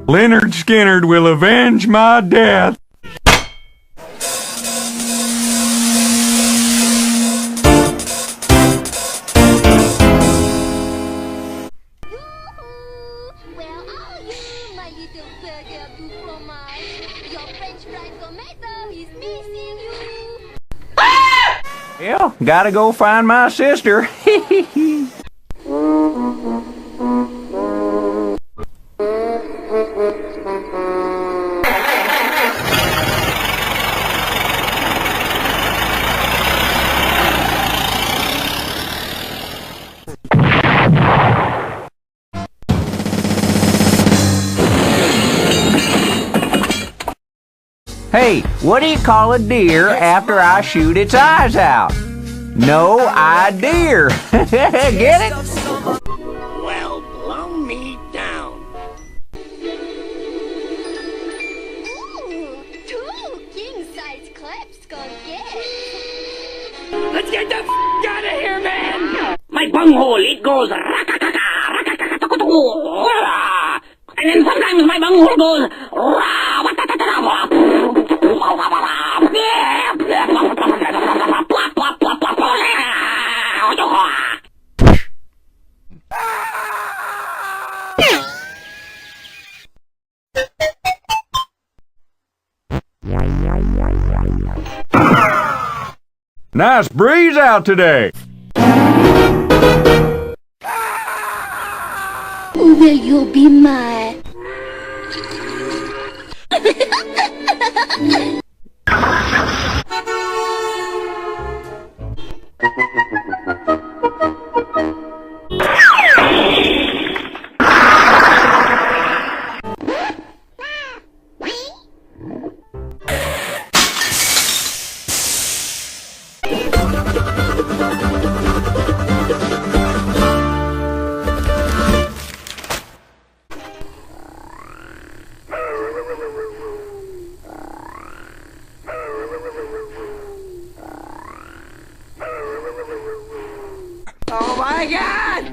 Leonard Skinner will avenge my death. Where are you, my little burger du fromage? Your French fried tomato is missing you. Well, gotta go find my sister. Hey, what do you call a deer after I shoot its eyes out? No idea. Get it? Well, blow me down. Ooh, 2 king-size claps get. Let's get the out of here, man! My bunghole, it goes rakakaka, rakakaka, and then sometimes my bunghole goes Nice breeze out today. Will you be my... Oh my God!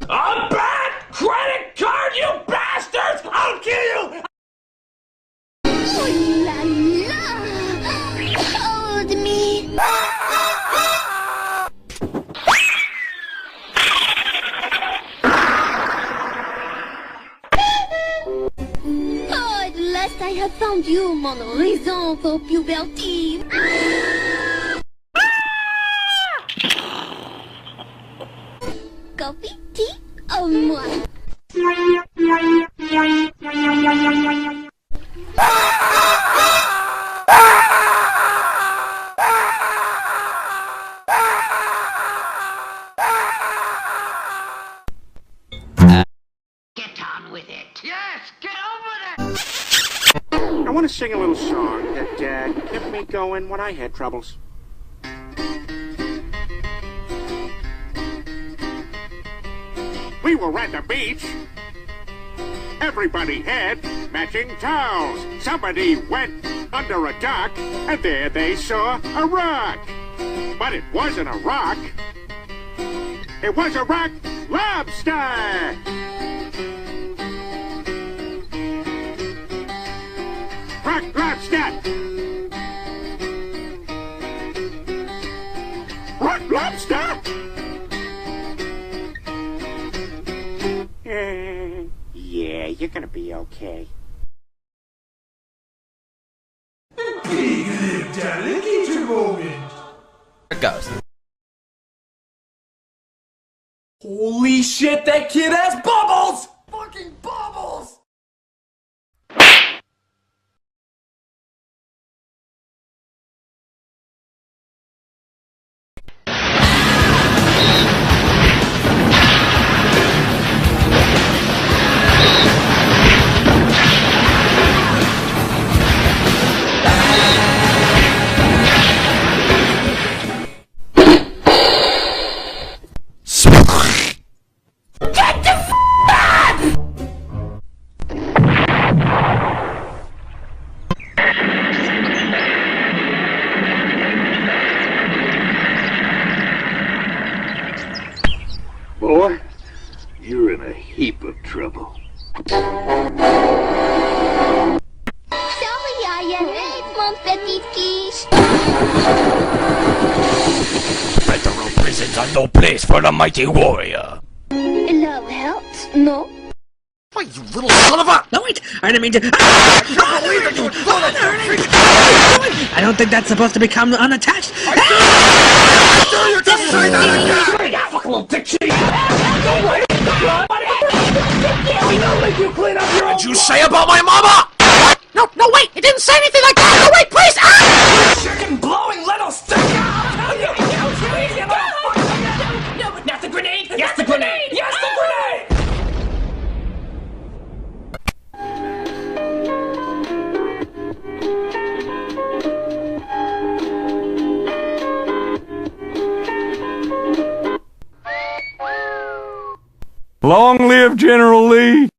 A bad credit card, you bastards! I'll kill you! Oh la la! Hold me! Oh, at last I have found you, mon raison for puberty. Coffee, tea, au moi. Get on with it. Yes, get on with it! I want to sing a little song that kept me going when I had troubles. We were at the beach. Everybody had matching towels. Somebody went under a dock, and there they saw a rock. But it wasn't a rock. It was a rock lobster! Rock lobster! Rock lobster! Yeah, you're gonna be okay. It goes. Holy shit, that kid has bubbles! Fucking bubbles! Boy, you're in a heap of trouble. Sorry, I am late, mon petit quiche. Federal prisons are no place for the mighty warrior. Love helps, no? Why, you little son of a... No, wait! I didn't mean to... I don't think that's supposed to become unattached. Fuck little dick shit! What did you say about my mama? No, wait! It didn't say anything like that! No, wait, please! Chicken blowing little stick! Not the grenade! Yes, the grenade! Yes, the grenade! Long live General Lee!